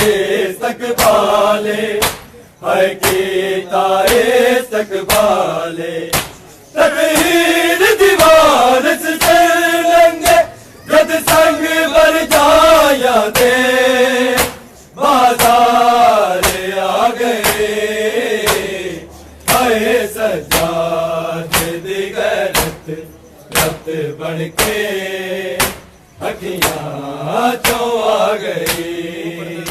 इस्तकबाले है कीता इस्तकबाले तकदीर दीवार से लंगे जद संग बर जाया दे बाजार आ गए है सजाद दिगरत रत बन के अखियां चो आ गई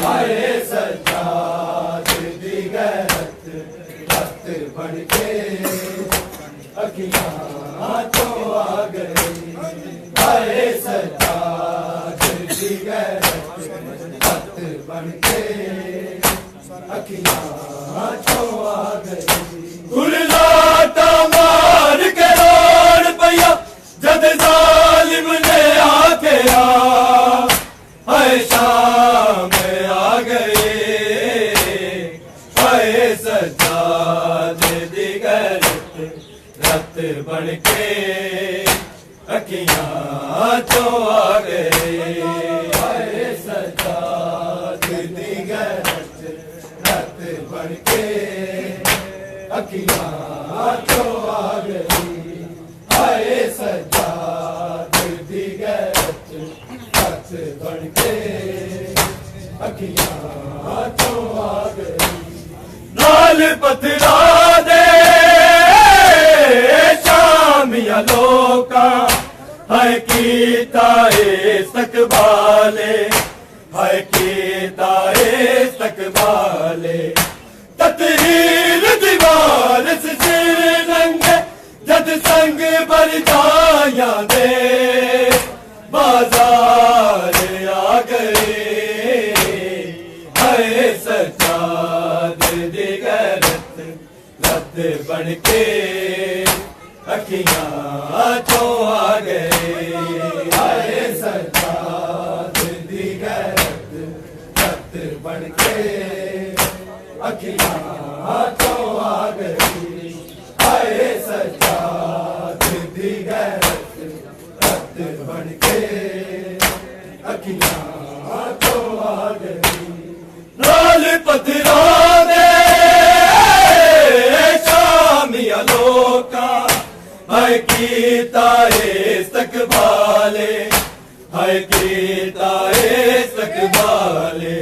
है सजाद दिगरत रत बन के अखियां चो आ गई है सजाद दिगरत रत बन के अखियां चो आ गई गुरलाटा मार के रोड पैया जद जालिम ने आके है शाम आ गए है सजाद दिगरत रत बन के अखियां चो आ गए है सजाद दिगरत रत बन के अखियां चो आ गई है सजाद दिगरत रत बन के अखियां चो आ गई नाल पथरा दे शामिया लोका है कीता इस्तकबाले है कीता इस्तकबाले तकदीर दीवार से नंगे जद संग बर जाया दे बाजार आ गए है सजाद दिगरत रत बन के अखियां चो आ गए है सजाद दिगरत रत बन के अखियां चो आ गई है सजाद दिगरत रत बन के अखियां चो आ गई नाल पथरा दे शामिया लोका है कीता इस्तकबाले है कीता इस्तकबाले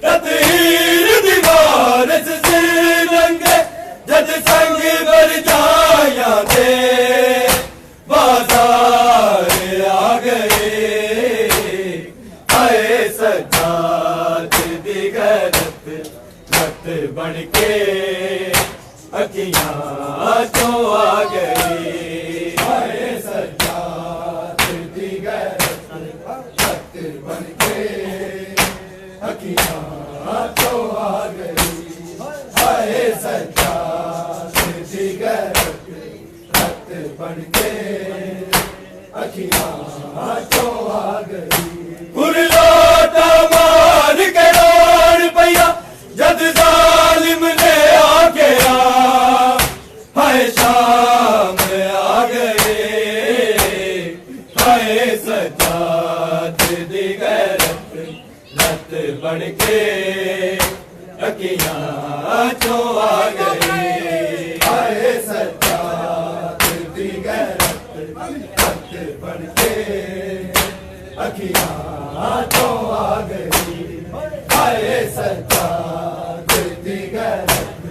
तकदीर दीवार से लंगे जद संग बर जाया दे बाजार आ गए है सजाद दिगरत रत बन के अखियां चो आ गई है सजाद दिगरत रत बन के अखियां चो आ गई है सजाद दिगरत रत बन के अखियां चो आ गई गुरलाटा मार के रोड पैया जद जालिम ने आके है शाम आ गए है सजाद दिगरत रत बन के अखियां चो आ गई है सजाद दिगरत रत बन के अखियां चो आ गई है सजाद दिगरत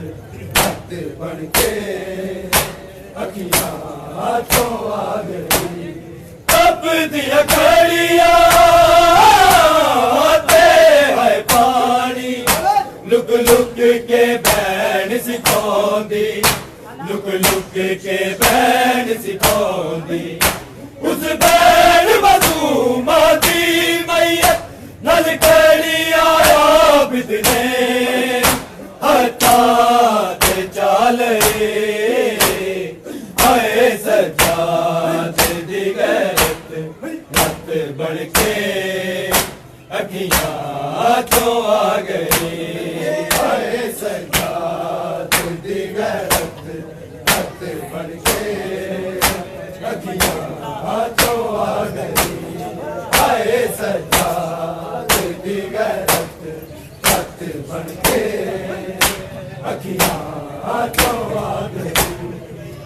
रत बन के अखियां चो आ गई तब दिया खड़िया लुक लुक के बैन सिखौंदी लुक लुक के बैन सिखौंदी उस बैन मसूमा दी मैयत नल कड़ी आया बिदने हटा ते चाले है सजाद दिगरत रत बन के अखियां चो आ गई है सजाद दिगरत रत बन के अखियां चो आ गई है सजाद दिगरत अखियां तो आ गई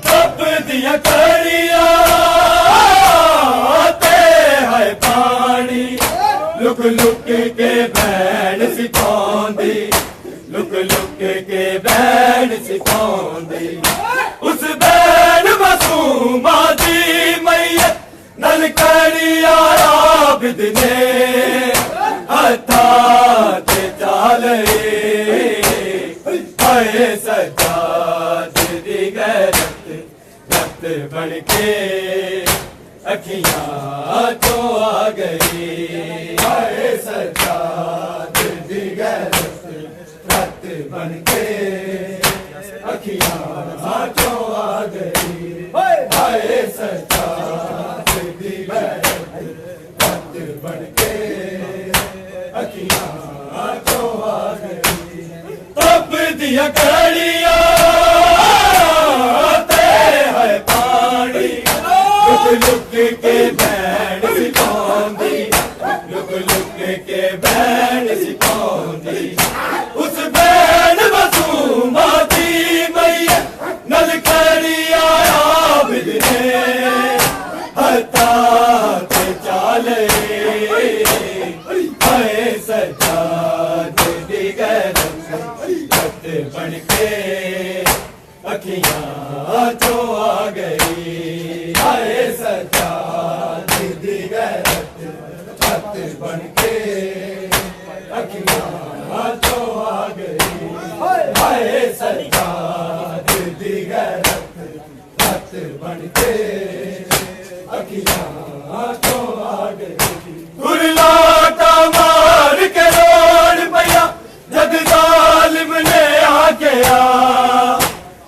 तब दिया कड़िया ते है पानी लुक लुक के बैण सिखांदी लुक लुक के बैण सिखांदी उस बैण मासूमा दी मैयत नल कड़िया आबिद ने हथा ते चाले हाय सज्जाद दी गैरत रत बन के अखियां तो आ गई हाय सज्जाद दी गैरत रत बन के अखियां तो आ गई हाय सज्जाद दी गैरत रत बन के अखियां तो आ गई तब दिया कड़िया ते है पानी लुक लुक के बैण सिखांदी लुक लुक के बैण सिखांदी उस बैण मासूमा दी मैया नल कड़िया आबिद ने हथा ते चाले हाय सज्जाद दी गैरत रत बन के अखियां तो आ गई हाय सज्जाद दी गैरत रत बन के अखियां तो आ गई हाय सज्जाद दी गैरत रत बन के अखियां तो आ गई गुरलाटा मार के रोड पैया जग जालिम ने आ गया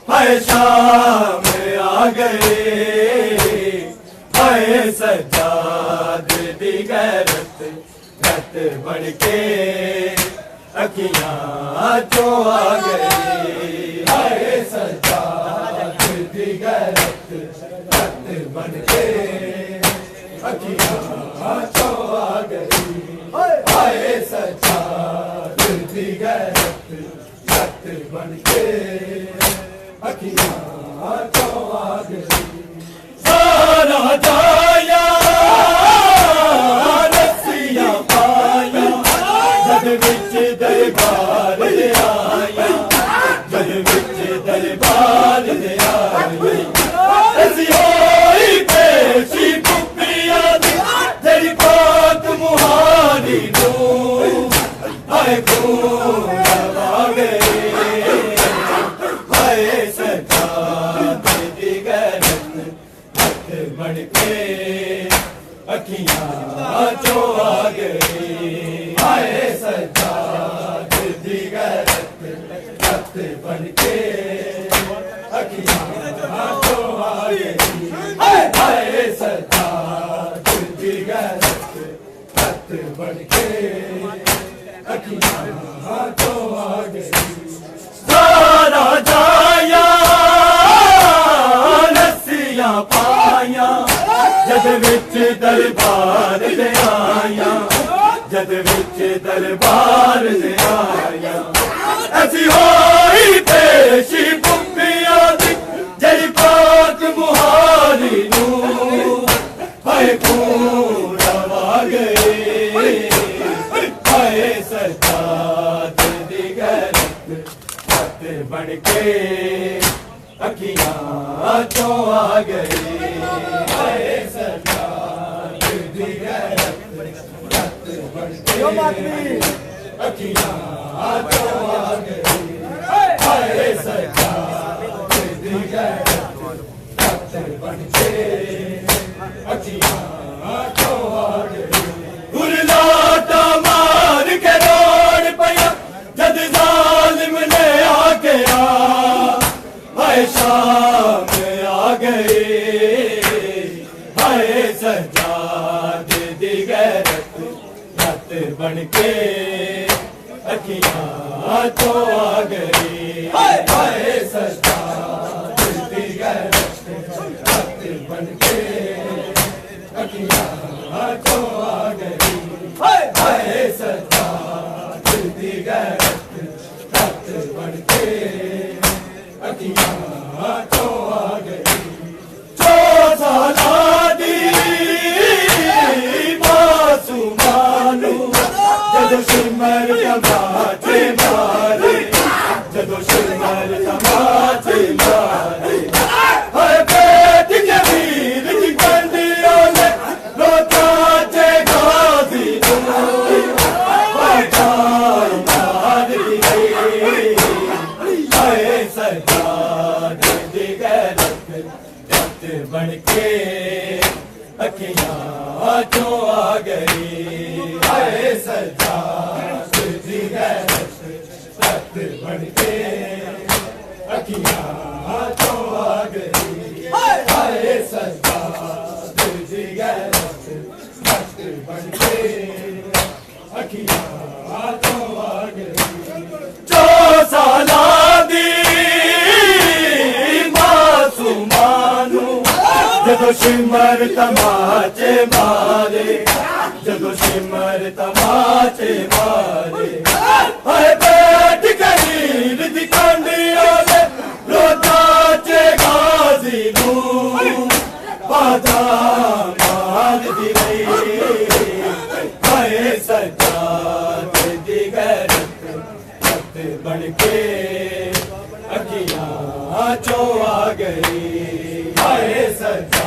हाय शाम आ गए हाय सज्जाद दी गैरत रत बन के अखियां तो आ गई हाय सज्जाद दी गैरत रत बन के अखियां तो आ गई हाय सज्जाद दी गैरत रत बन के अखियां तो आ गई सारा जाया रस्सियां पाया जग विच दरबार दे आया जग विच दरबार दे आया ऐसी होई पेशी पुपिया दी तेरी पाक मुहारी नू हाय खून आ गए हाय सज्जाद दी गैरत रत बन के अखियां तो आ गई हाय सज्जाद दी गैरत रत बन के अखियां तो आ गई हाय सज्जाद दी गैरत रत बन के अखियां तो आ गई सारा जाया रस्सियां पाया जद विच दरबार दे आया जद विच दरबार दे आया ऐसी होई पेशी पुपिया दी जेड़ी पाक मुहारी नू हाय खून आ गए हाय सज्जाद दी गैरत रत बन के अखियां तो आ गई हाय सज्जाद दी गैरत रत बन के अखियां तो आ गई हाय सज्जाद दी गैरत रत बन के अखियां तो आ गई गुरलाटा मार के रोड पैया जद जालिम ने आ गया हाय शाम आ गए हाय सज्जाद दी गैरत रत बन के अखियां तो आ गई हाय सज्जाद दी गैरत रत बन के अखियां तो आ गई हाय सज्जाद दी गैरत रत बन के अखियां चो आ गई चो साला दी मासूमानू जदों शिमर तमाचे मारे जदों शिमर तमाचे मारे हर बेटी के वीर की कंडियों ने रोता चे गाजी बाजाई मार दी गई हाय सजाद दी गैरत जत बनके अखियां चो आ गई हाय सजाद दी गैरत जत बनके अखियां चो आ गई हाय सजाद दी गैरत जत बनके अखियां चो आ गई चो साला दी मासूमानू जदों शिमर तमाचे मारे जदों शिमर तमाचे मारे हाय बैठ गरीब दी कंडियों ने रोता चे गाजी नू बाजा मार दी गई हाय सजाद दी गैरत जत बनके अखियां चो आ गई हाय सजाद